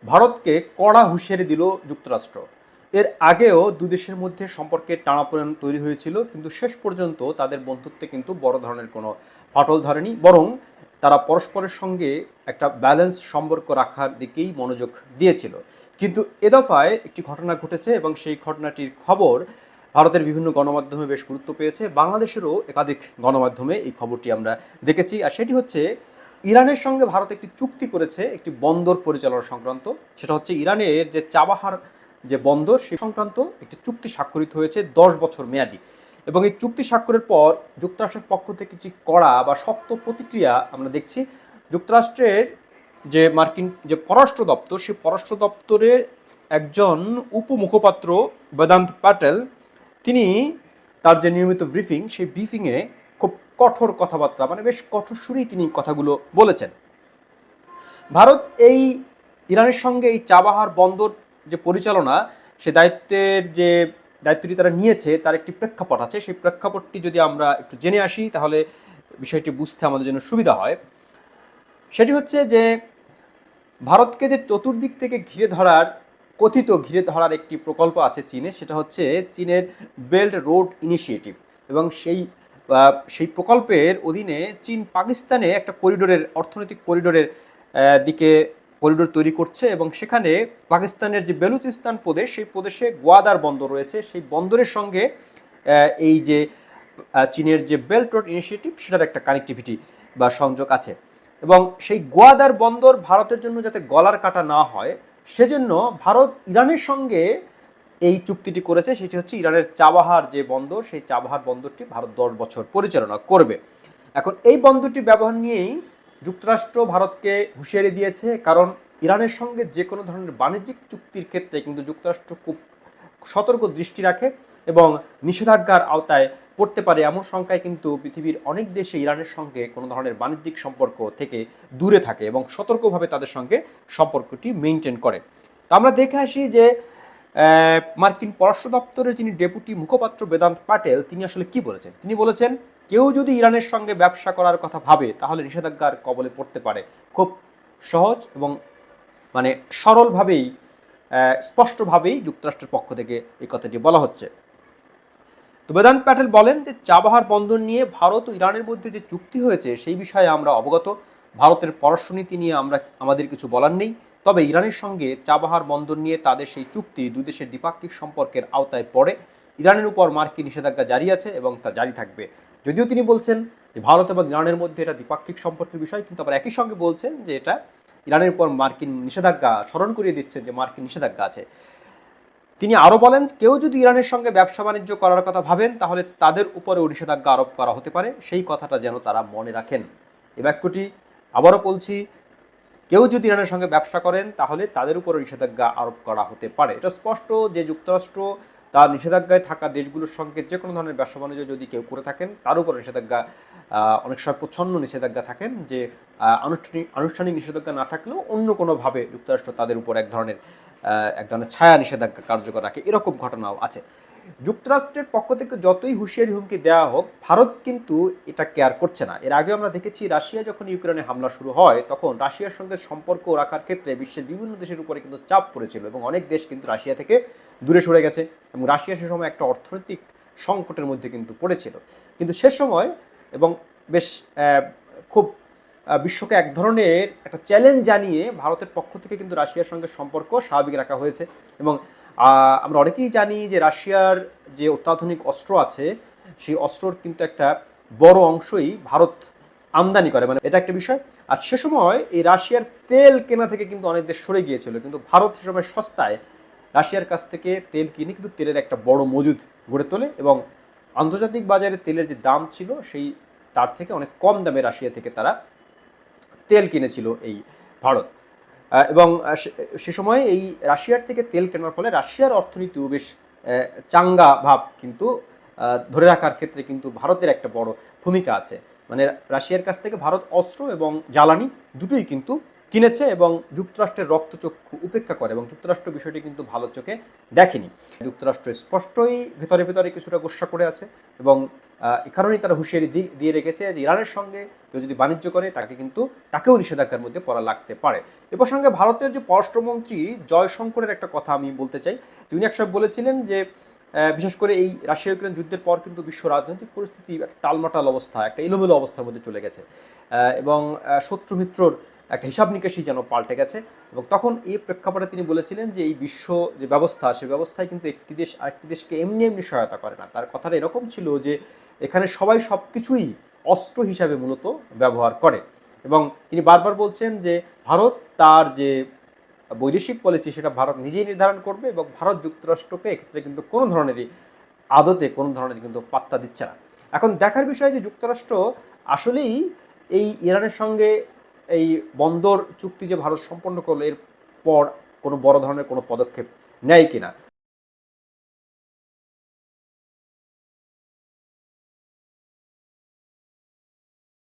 ভারতকে কড়া হুঁশিয়ারি দিল যুক্তরাষ্ট্র। এর আগেও দুই দেশের মধ্যে সম্পর্কের টানাপোড়েন তৈরি হয়েছিল, কিন্তু শেষ পর্যন্ত তাদের বন্ধুত্বে কিন্তু বড় ধরনের কোনো ফাটল ধরেনি, বরং তারা পরস্পরের সঙ্গে একটা ব্যালেন্স সম্পর্ক রাখার দিকেই মনোযোগ দিয়েছিল। কিন্তু এ দফায় একটি ঘটনা ঘটেছে এবং সেই ঘটনাটির খবর ভারতের বিভিন্ন গণমাধ্যমে বেশ গুরুত্ব পেয়েছে। বাংলাদেশেরও একাধিক গণমাধ্যমে এই খবরটি আমরা দেখেছি, আর সেটি হচ্ছে ইরানের সঙ্গে ভারত একটি চুক্তি করেছে একটি বন্দর পরিচালনা সংক্রান্ত। সেটা হচ্ছে ইরানের যে চাবাহার যে বন্দর সে সংক্রান্ত একটি চুক্তি স্বাক্ষরিত হয়েছে 10 বছর মেয়াদি। এবং এই চুক্তি স্বাক্ষরের পর যুক্তরাষ্ট্রের পক্ষ থেকে কিছু কড়া বা শক্ত প্রতিক্রিয়া আমরা দেখছি। যুক্তরাষ্ট্রের যে মার্কিন যে পররাষ্ট্র দপ্তর, সেই পররাষ্ট্র দপ্তরের একজন উপমুখপাত্র বেদান্ত প্যাটেল, তিনি তার যে নিয়মিত ব্রিফিং, সেই ব্রিফিংয়ে খুব কঠোর কথাবার্তা, মানে বেশ কঠোর সুরেই তিনি কথাগুলো বলেছেন। ভারত এই ইরানের সঙ্গে এই চাবাহার বন্দর যে পরিচালনা, সে দায়িত্বটি তারা নিয়েছে, তার একটি প্রেক্ষাপট আছে। সেই প্রেক্ষাপটটি যদি আমরা একটু জেনে আসি, তাহলে বিষয়টি বুঝতে আমাদের জন্য সুবিধা হয়। সেটি হচ্ছে যে ভারতকে যে চতুর্দিক থেকে ঘিরে ধরার একটি প্রকল্প আছে চীনে, সেটা হচ্ছে চীনের বেল্ট রোড ইনিশিয়েটিভ। এবং সেই প্রকল্পের অধীনে চীন পাকিস্তানে একটা অর্থনৈতিক দিকে করিডোর তৈরি করছে, এবং সেখানে পাকিস্তানের যে বেলুচিস্তান প্রদেশ, সেই প্রদেশে গোয়াদার বন্দর রয়েছে, সেই বন্দরের সঙ্গে এই যে চীনের যে বেল্ট রোড ইনিশিয়েটিভ, সেটার একটা কানেক্টিভিটি বা সংযোগ আছে। এবং সেই গোয়াদার বন্দর ভারতের জন্য যাতে গলার কাটা না হয়, সেজন্য ভারত ইরানের সঙ্গে এই চুক্তিটি করেছে। সেটি হচ্ছে ইরানের চাবাহার যে বন্দর, সেই চাবাহার বন্দরটি ভারত 10 বছর পরিচালনা করবে। এখন এই বন্দরটি ব্যবহার নিয়েই যুক্তরাষ্ট্র ভারতকে হুঁশিয়ারি দিয়েছে, কারণ ইরানের সঙ্গে যে কোনো ধরনের বাণিজ্যিক চুক্তির ক্ষেত্রে কিন্তু যুক্তরাষ্ট্র খুব সতর্ক দৃষ্টি রাখে এবং নিষেধাজ্ঞার আওতায় পড়তে পারে এমন সংখ্যায় কিন্তু পৃথিবীর অনেক দেশে ইরানের সঙ্গে কোনো ধরনের বাণিজ্যিক সম্পর্ক থেকে দূরে থাকে এবং সতর্কভাবে তাদের সঙ্গে সম্পর্কটি মেনটেন করে। তো আমরা দেখে আসি যে মার্কিন পররাষ্ট্র দপ্তরের যিনি ডেপুটি মুখপাত্র বেদান্ত প্যাটেল, তিনি আসলে কি বলেছেন। তিনি বলেছেন, কেউ যদি ইরানের সঙ্গে ব্যবসা করার কথা ভাবে তাহলে নিষেধাজ্ঞার কবলে পড়তে পারে। খুব সহজ এবং মানে সরলভাবেই, স্পষ্টভাবেই যুক্তরাষ্ট্রের পক্ষ থেকে এই কথাটি বলা হচ্ছে। তো বেদান্ত প্যাটেল বলেন যে চাবাহার বন্দর নিয়ে ভারত ও ইরানের মধ্যে যে চুক্তি হয়েছে সেই বিষয়ে আমরা অবগত। ভারতের পররাষ্ট্রনীতি নিয়ে আমাদের কিছু বলার নেই। তবে ইরানের সঙ্গে চাবাহার বন্দর নিয়ে তাদের সেই চুক্তি দুই দেশের দ্বিপাক্ষিক সম্পর্কের আওতায় পড়ে। ইরানের উপর মার্কিন নিষেধাজ্ঞা জারি আছে এবং তা জারি থাকবে। যদিও তিনি বলছেন যে ভারত এবং ইরানের মধ্যে এটা দ্বিপাক্ষিক সম্পর্কের বিষয়, কিন্তু আবার একই সঙ্গে বলছেন যে এটা ইরানের উপর মার্কিন নিষেধাজ্ঞা, স্মরণ করিয়ে দিচ্ছেন যে মার্কিন নিষেধাজ্ঞা আছে। তিনি আরও বলেন, কেউ যদি ইরানের সঙ্গে ব্যবসা বাণিজ্য করার কথা ভাবেন তাহলে তাদের উপরেও নিষেধাজ্ঞা আরোপ করা হতে পারে, সেই কথাটা যেন তারা মনে রাখেন। এই বাক্যটি আবারও বলছি, কেউ যদি ইরানের সঙ্গে ব্যবসা করেন তাহলে তাদের উপরও নিষেধাজ্ঞা আরোপ করা হতে পারে। এটা স্পষ্ট যে যুক্তরাষ্ট্র তার নিষেধাজ্ঞায় থাকা দেশগুলোর সঙ্গে যে কোনো ধরনের ব্যবসা বাণিজ্য যদি কেউ করে থাকেন, তার উপর নিষেধাজ্ঞা, অনেক সময় প্রচ্ছন্ন নিষেধাজ্ঞা থাকেন, যে আনুষ্ঠানিক নিষেধাজ্ঞা না থাকলেও অন্য কোনোভাবে যুক্তরাষ্ট্র তাদের উপর এক ধরনের ছায়া নিষেধাজ্ঞা কার্যকর রাখে, এরকম ঘটনাও আছে। যুক্তরাষ্ট্রের পক্ষ থেকে যতই হুঁশিয়ারি হুমকি দেওয়া হোক, ভারত কিন্তু এটা কেয়ার করছে না। এর আগে আমরা দেখেছি রাশিয়া যখন ইউক্রেনে হামলা শুরু হয়, তখন রাশিয়ার সঙ্গে সম্পর্ক রাখার ক্ষেত্রে বিশ্বের বিভিন্ন দেশের উপরে কিন্তু চাপ পড়েছিল এবং অনেক দেশ কিন্তু রাশিয়া থেকে দূরে সরে গেছে এবং রাশিয়া সে সময় একটা অর্থনৈতিক সংকটের মধ্যে কিন্তু পড়েছিল। কিন্তু সে সময় এবং বেশ খুব বিশ্বকে এক ধরনের একটা চ্যালেঞ্জ জানিয়ে ভারতের পক্ষ থেকে কিন্তু রাশিয়ার সঙ্গে সম্পর্ক স্বাভাবিক রাখা হয়েছে। এবং আমরা অনেকেই জানি যে রাশিয়ার যে অত্যাধুনিক অস্ত্র আছে, সেই অস্ত্রর কিন্তু একটা বড় অংশই ভারত আমদানি করে, মানে এটা একটা বিষয়। আর সে সময় এই রাশিয়ার তেল কেনা থেকে কিন্তু অনেক দেশ সরে গিয়েছিল, কিন্তু ভারত সে সময় সস্তায় রাশিয়ার কাছ থেকে তেল কিনে কিন্তু তেলের একটা বড় মজুদ গড়ে তোলে এবং আন্তর্জাতিক বাজারে তেলের যে দাম ছিল সেই তার থেকে অনেক কম দামে রাশিয়া থেকে তারা তেল কিনেছিল এই ভারত। এবং সে সময় এই রাশিয়ার থেকে তেল কেনার ফলে রাশিয়ার অর্থনীতিও বেশ চাঙ্গা ভাব কিন্তু ধরে রাখার ক্ষেত্রে কিন্তু ভারতের একটা বড় ভূমিকা আছে। মানে রাশিয়ার কাছ থেকে ভারত অস্ত্র এবং জ্বালানি দুটোই কিন্তু কিনেছে এবং যুক্তরাষ্ট্রের রক্তচক্ষু উপেক্ষা করে, এবং যুক্তরাষ্ট্র বিষয়টি কিন্তু ভালো চোখে দেখেনি। যুক্তরাষ্ট্র স্পষ্টই ভেতরে ভেতরে কিছুটা গোস্বা করে আছে, এবং এ কারণেই তারা হুঁশিয়ারি দিয়ে রেখেছে যে ইরানের সঙ্গে কেউ যদি বাণিজ্য করে তাকেও নিষেধাজ্ঞার মধ্যে পড়া লাগতে পারে। এ প্রসঙ্গে ভারতের যে পররাষ্ট্রমন্ত্রী জয়শঙ্করের একটা কথা আমি বলতে চাই। তিনি একসময় বলেছিলেন যে বিশেষ করে এই রাশিয়া ইউক্রেন যুদ্ধের পর কিন্তু বিশ্ব রাজনৈতিক পরিস্থিতি একটা টালমাটাল অবস্থা, একটা এলোমেলো অবস্থার মধ্যে চলে গেছে, এবং শত্রু মিত্রর একটা হিসাব নিকাশই যেন পাল্টে গেছে। এবং তখন এই প্রেক্ষাপটে তিনি বলেছিলেন যে এই বিশ্ব যে ব্যবস্থা, সে ব্যবস্থায় কিন্তু একটি দেশ আরেকটি দেশকে এমনি এমনি সহায়তা করে না। তার কথাটা এরকম ছিল যে এখানে সবাই সব কিছুই অস্ত্র হিসাবে মূলত ব্যবহার করে, এবং তিনি বারবার বলছেন যে ভারত তার যে বৈদেশিক পলিসি সেটা ভারত নিজেই নির্ধারণ করবে, এবং ভারত যুক্তরাষ্ট্রকে এক্ষেত্রে কিন্তু কোনো ধরনেরই কিন্তু পাত্তা দিচ্ছে না। এখন দেখার বিষয় যে যুক্তরাষ্ট্র আসলেই এই ইরানের সঙ্গে এই বন্দর চুক্তি যে ভারত সম্পন্ন করলো এর পর কোনো বড় ধরনের কোনো পদক্ষেপ নেয় কিনা।